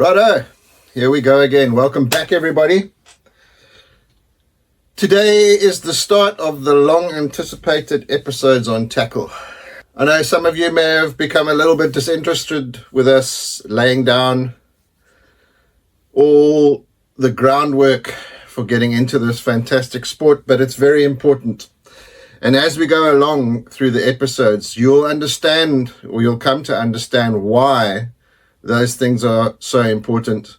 Righto, here we go again. Welcome back, everybody. Today is the start of the long anticipated episodes on tackle. I know some of you may have become a little bit disinterested with us laying down all the groundwork for getting into this fantastic sport, but it's very important. And as we go along through the episodes, you'll understand, or you'll come to understand why those things are so important.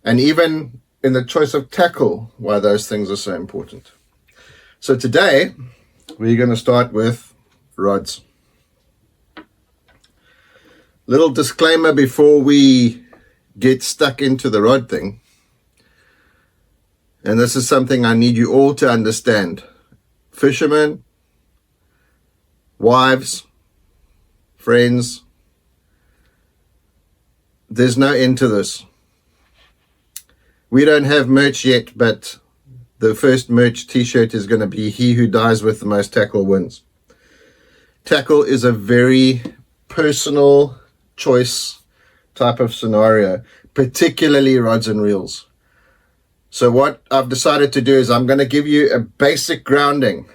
And even in the choice of tackle, why those things are so important. So today, we're going to start with rods. Little disclaimer before we get stuck into the rod thing. And this is something I need you all to understand. Fishermen, wives, friends, there's no end to this. We don't have merch yet, but the first merch t-shirt is going to be "He who dies with the most tackle wins." Tackle is a very personal choice type of scenario, particularly rods and reels. So what I've decided to do is I'm going to give you a basic grounding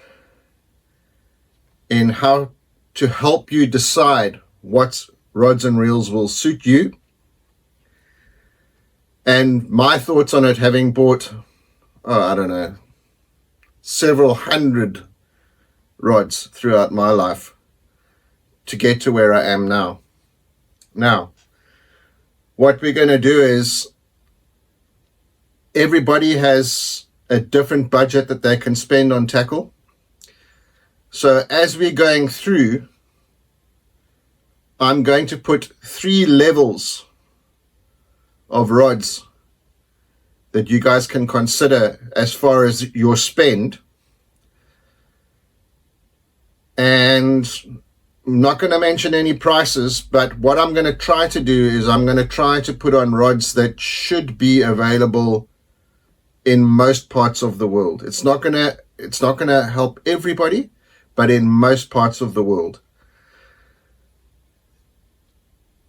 in how to help you decide what rods and reels will suit you, and my thoughts on it, having bought, several hundred rods throughout my life to get to where I am now. Now, what we're going to do is everybody has a different budget that they can spend on tackle. So as we're going through, I'm going to put 3 levels of rods that you guys can consider as far as your spend. And I'm not going to mention any prices, but what I'm going to try to do is I'm going to try to put on rods that should be available in most parts of the world. It's not going to help everybody, but in most parts of the world.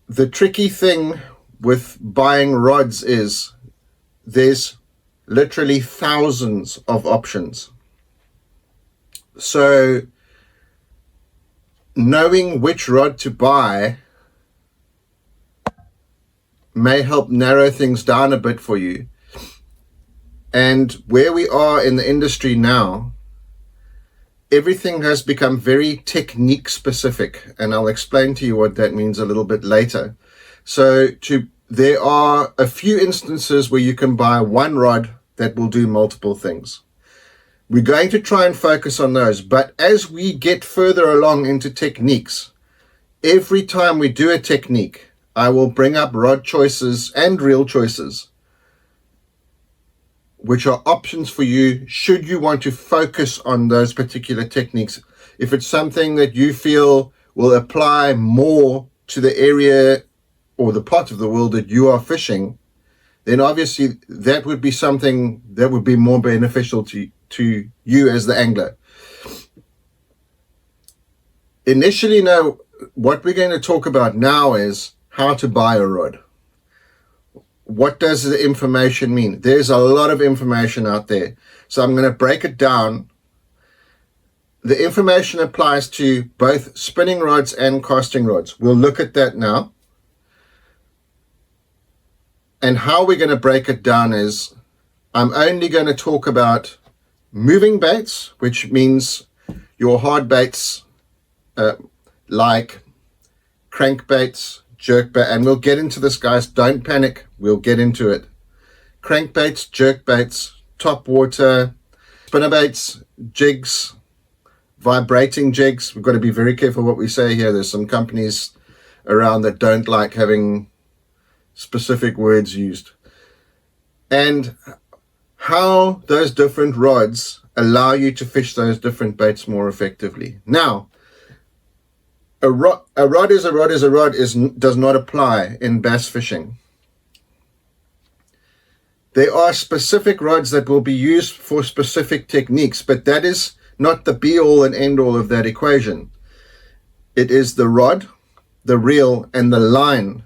The tricky thing with buying rods is there's literally thousands of options. So knowing which rod to buy may help narrow things down a bit for you. And where we are in the industry now, everything has become very technique specific, and I'll explain to you what that means a little bit later. So there are a few instances where you can buy one rod that will do multiple things. We're going to try and focus on those, but as we get further along into techniques, every time we do a technique, I will bring up rod choices and reel choices, which are options for you should you want to focus on those particular techniques. If it's something that you feel will apply more to the area or the part of the world that you are fishing, then obviously that would be something that would be more beneficial to you as the angler. Initially, now, what we're going to talk about now is how to buy a rod. What does the information mean? There's a lot of information out there. So I'm going to break it down. The information applies to both spinning rods and casting rods. We'll look at that now. And how we're going to break it down is I'm only going to talk about moving baits, which means your hard baits like crankbaits, jerkbait, and we'll get into this, guys. Don't panic. We'll get into it. Crankbaits, jerkbaits, top water, spinnerbaits, jigs, vibrating jigs. We've got to be very careful what we say here. There's some companies around that don't like having specific words used. And how those different rods allow you to fish those different baits more effectively. Now, a rod does not apply in bass fishing. There are specific rods that will be used for specific techniques, but that is not the be-all and end-all of that equation. It is the rod, the reel, and the line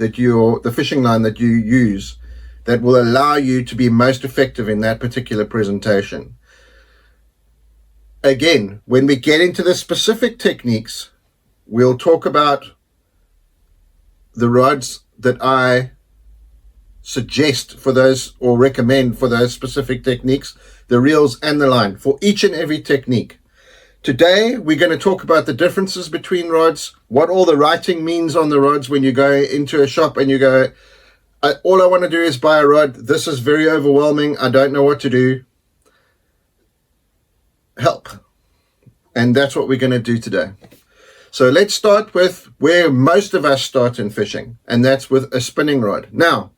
that the fishing line that you use that will allow you to be most effective in that particular presentation. Again, when we get into the specific techniques, we'll talk about the rods that I suggest for those, or recommend for those specific techniques, the reels and the line for each and every technique. Today, we're going to talk about the differences between rods, what all the writing means on the rods when you go into a shop and you go, all I want to do is buy a rod. This is very overwhelming. I don't know what to do. Help. And that's what we're going to do today. So let's start with where most of us start in fishing, and that's with a spinning rod. Now,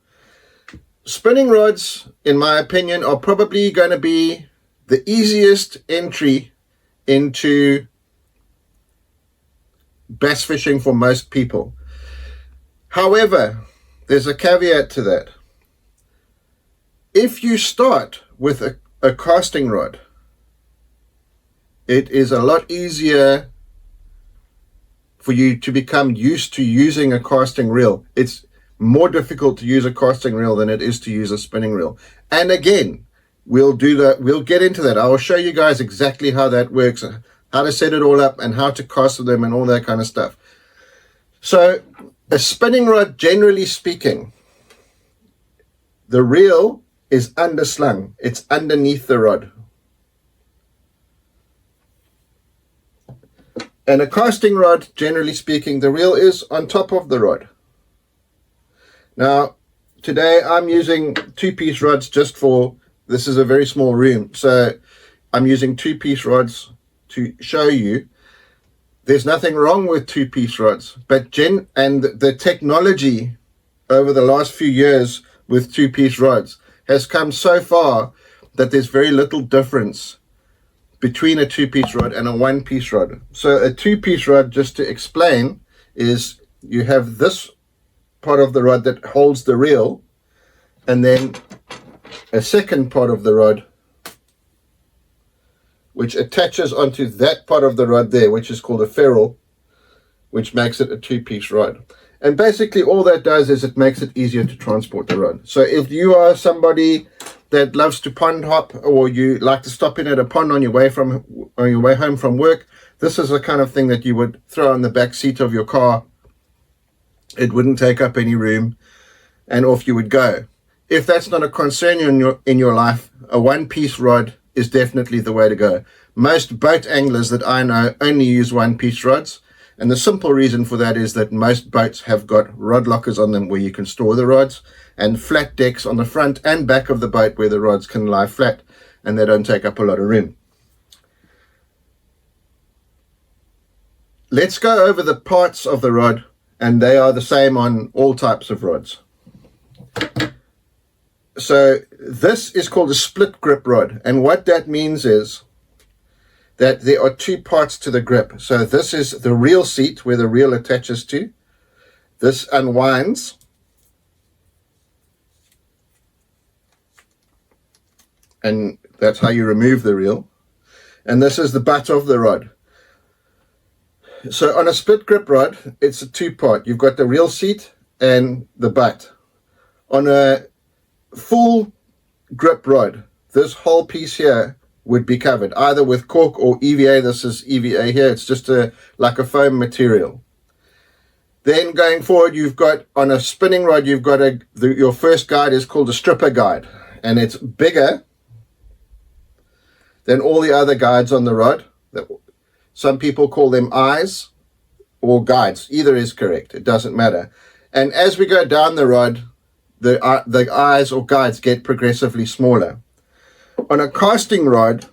spinning rods, in my opinion, are probably going to be the easiest entry into bass fishing for most people. However, there's a caveat to that. If you start with a casting rod, it is a lot easier for you to become used to using a casting reel. It's more difficult to use a casting reel than it is to use a spinning reel. And again, we'll get into that. I will show you guys exactly how that works, how to set it all up and how to cast them and all that kind of stuff. So a spinning rod, generally speaking, the reel is underslung. It's underneath the rod. And a casting rod, generally speaking, the reel is on top of the rod. Now, today I'm using two-piece rods just for, this is a very small room, so I'm using two-piece rods to show you. There's nothing wrong with two-piece rods, but and the technology over the last few years with two-piece rods has come so far that there's very little difference between a two-piece rod and a one-piece rod. So a two-piece rod, just to explain, is you have this part of the rod that holds the reel, and then a second part of the rod which attaches onto that part of the rod there, which is called a ferrule, which makes it a two-piece rod. And basically all that does is it makes it easier to transport the rod. So if you are somebody that loves to pond hop, or you like to stop in at a pond on your way home from work, this is the kind of thing that you would throw on the back seat of your car. It wouldn't take up any room, and off you would go. If that's not a concern in your life, a one-piece rod is definitely the way to go. Most boat anglers that I know only use one-piece rods, and the simple reason for that is that most boats have got rod lockers on them where you can store the rods, and flat decks on the front and back of the boat where the rods can lie flat and they don't take up a lot of room. Let's go over the parts of the rod, and they are the same on all types of rods. So this is called a split grip rod, and what that means is that there are two parts to the grip. So this is the reel seat where the reel attaches to. This unwinds, and that's how you remove the reel. And this is the butt of the rod. So on a split grip rod, it's a two-part. You've got the reel seat and the butt. On a full grip rod, this whole piece here would be covered either with cork or EVA. This is EVA here. It's just like a foam material. Then going forward, you've got, on a spinning rod, you've got your first guide is called a stripper guide, and it's bigger than all the other guides on the rod. Some people call them eyes or guides. Either is correct. It doesn't matter. And as we go down the rod, the eyes or guides get progressively smaller. On a casting rod,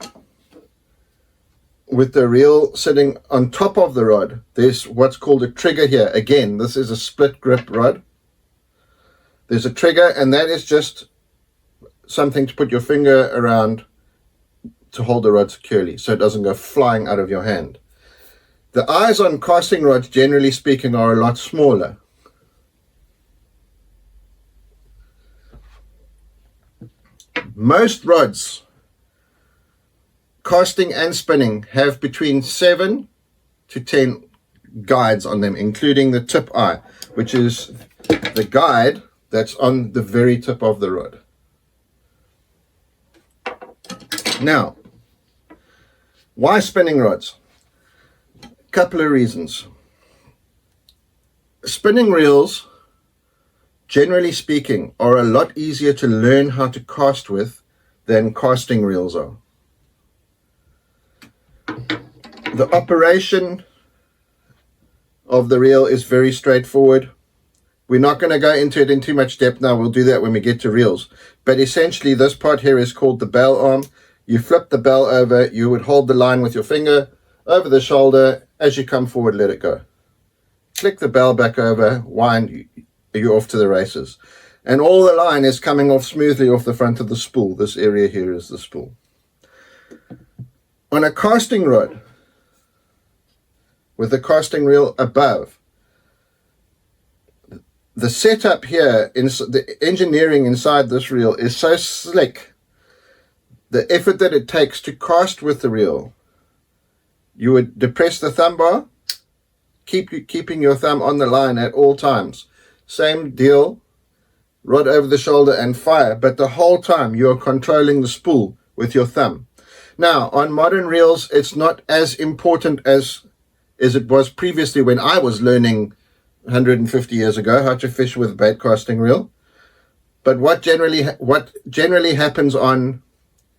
with the reel sitting on top of the rod, there's what's called a trigger here. Again, this is a split grip rod. There's a trigger, and that is just something to put your finger around to hold the rod securely so it doesn't go flying out of your hand. The eyes on casting rods, generally speaking, are a lot smaller. Most rods, casting and spinning, have between 7 to 10 guides on them, including the tip eye, which is the guide that's on the very tip of the rod. Now, why spinning rods? A couple of reasons. Spinning reels, generally speaking, are a lot easier to learn how to cast with than casting reels are. The operation of the reel is very straightforward. We're not going to go into it in too much depth now. We'll do that when we get to reels. But essentially, this part here is called the bell arm. You flip the bell over. You would hold the line with your finger over the shoulder. As you come forward, let it go. Click the bell back over, wind, you're off to the races. And all the line is coming off smoothly off the front of the spool. This area here is the spool. On a casting rod, with the casting reel above, the setup here, the engineering inside this reel is so slick. The effort that it takes to cast with the reel, you would depress the thumb bar, keeping your thumb on the line at all times. Same deal, rod over the shoulder and fire, but the whole time you're controlling the spool with your thumb. Now, on modern reels, it's not as important as it was previously when I was learning 150 years ago how to fish with a bait casting reel. But what generally happens on,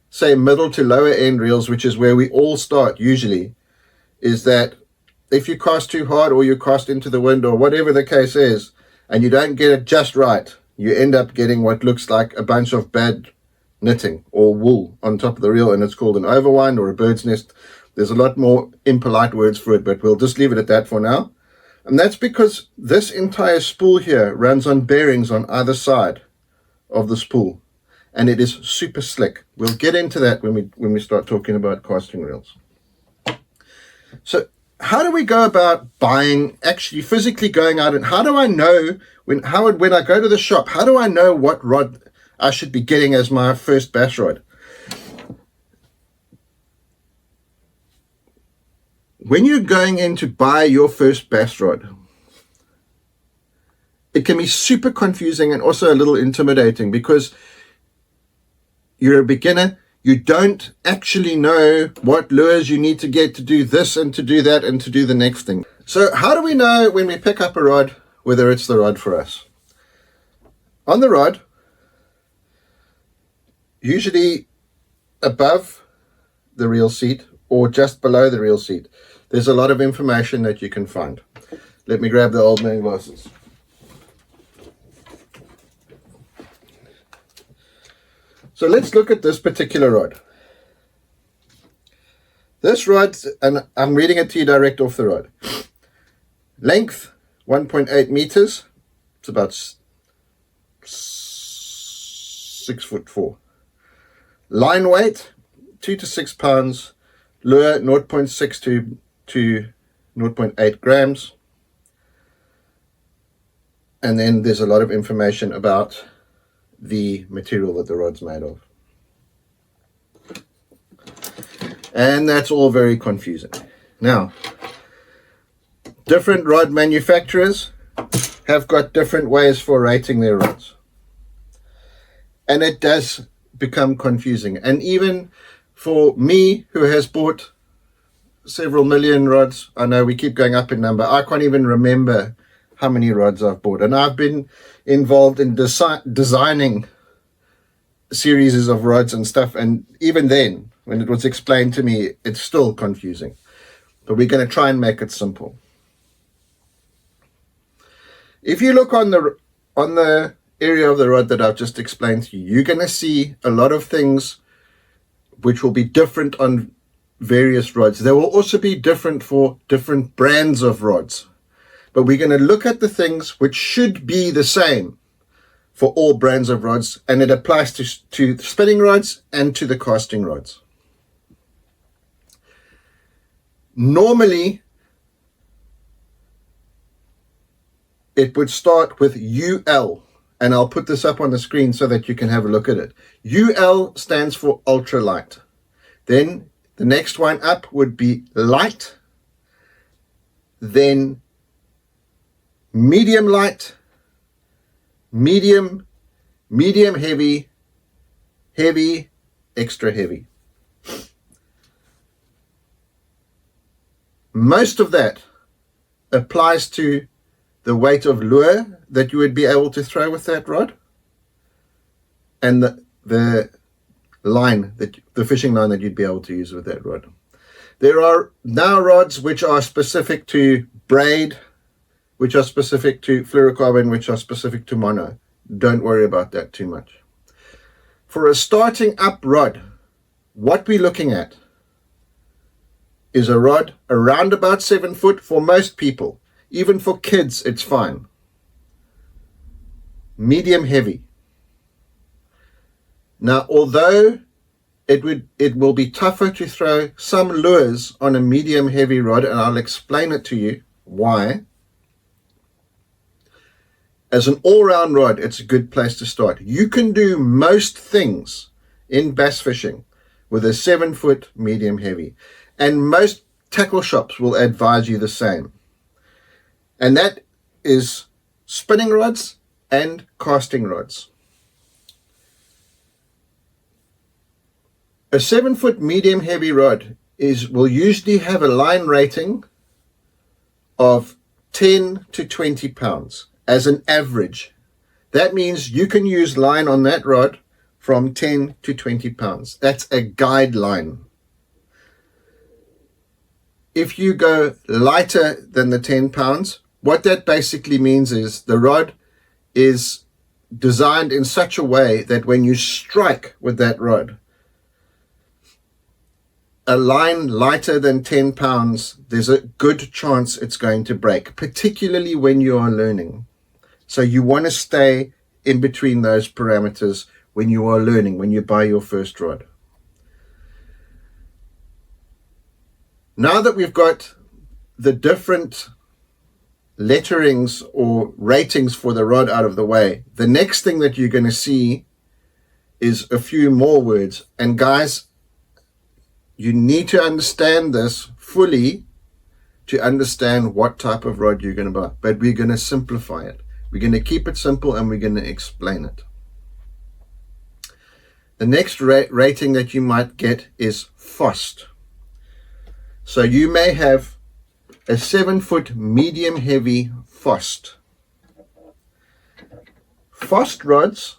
say, middle to lower end reels, which is where we all start usually, is that if you cast too hard or you cast into the wind or whatever the case is, and you don't get it just right, you end up getting what looks like a bunch of bad knitting or wool on top of the reel, and it's called an overwind or a bird's nest. There's a lot more impolite words for it, but we'll just leave it at that for now. And that's because this entire spool here runs on bearings on either side of the spool, and it is super slick. We'll get into that when we start talking about casting reels. So how do we go about buying, actually physically going out, and how do I know when I go to the shop, how do I know what rod I should be getting as my first bass rod? When you're going in to buy your first bass rod, it can be super confusing and also a little intimidating because you're a beginner. You don't actually know what lures you need to get to do this and to do that and to do the next thing. So how do we know when we pick up a rod whether it's the rod for us? On the rod, usually above the reel seat or just below the reel seat, there's a lot of information that you can find. Let me grab the old man glasses. So let's look at this particular rod. This rod, and I'm reading it to you direct off the rod. Length, 1.8 meters. It's about 6'4". Line weight, 2 to 6 pounds. Lure, 0.6 to 0.8 grams. And then there's a lot of information about the material that the rod's made of. And that's all very confusing. Now, different rod manufacturers have got different ways for rating their rods. And it does become confusing. And even for me, who has bought several million rods, I know we keep going up in number, I can't even remember how many rods I've bought. And I've been involved in designing series of rods and stuff, and even then, when it was explained to me, it's still confusing. But we're going to try and make it simple. If you look on the area of the rod that I've just explained to you, you're going to see a lot of things which will be different on various rods. They will also be different for different brands of rods. But we're going to look at the things which should be the same for all brands of rods, and it applies to spinning rods and to the casting rods. Normally, it would start with UL, and I'll put this up on the screen so that you can have a look at it. UL stands for ultralight. Then the next one up would be light, then medium light, medium, medium heavy, heavy, extra heavy. Most of that applies to the weight of lure that you would be able to throw with that rod, and the line, the fishing line that you'd be able to use with that rod. There are now rods which are specific to braid, which are specific to fluorocarbon, which are specific to mono. Don't worry about that too much. For a starting up rod, what we're looking at is a rod around about 7 foot for most people. Even for kids, it's fine. Medium heavy. Now, although it will be tougher to throw some lures on a medium heavy rod, and I'll explain it to you why. As an all-round rod, it's a good place to start. You can do most things in bass fishing with a 7 foot medium heavy, and most tackle shops will advise you the same. And that is spinning rods and casting rods. A 7 foot medium heavy rod will usually have a line rating of 10 to 20 pounds as an average. That means you can use line on that rod from 10 to 20 pounds. That's a guideline. If you go lighter than the 10 pounds, what that basically means is the rod is designed in such a way that when you strike with that rod, a line lighter than 10 pounds, there's a good chance it's going to break, particularly when you are learning. So you want to stay in between those parameters when you are learning, when you buy your first rod. Now that we've got the different letterings or ratings for the rod out of the way, the next thing that you're going to see is a few more words. And guys, you need to understand this fully to understand what type of rod you're going to buy. But we're going to simplify it. We're going to keep it simple and we're going to explain it. The next rating that you might get is FOST. So you may have a 7 foot medium heavy FOST. FOST rods,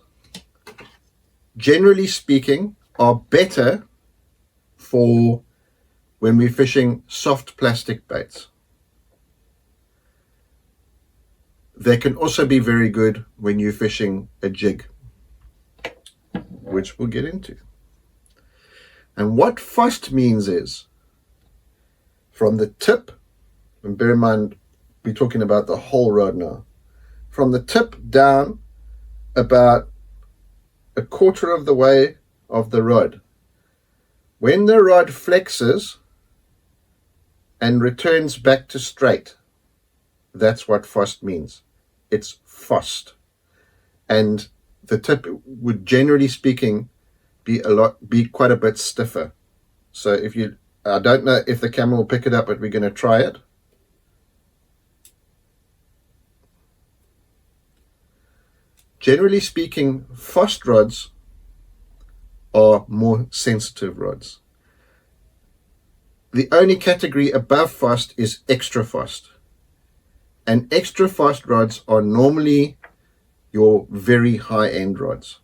generally speaking, are better for when we're fishing soft plastic baits. They can also be very good when you're fishing a jig, which we'll get into. And what FOST means is, from the tip, and bear in mind, we're talking about the whole rod now, from the tip down about a quarter of the way of the rod, when the rod flexes and returns back to straight, that's what FOST means. It's FOST. And the tip would, generally speaking, be quite a bit stiffer. So I don't know if the camera will pick it up, but we're going to try it. Generally speaking, FOST rods are more sensitive rods. The only category above FOST is extra FOST. And extra FOST rods are normally your very high-end rods.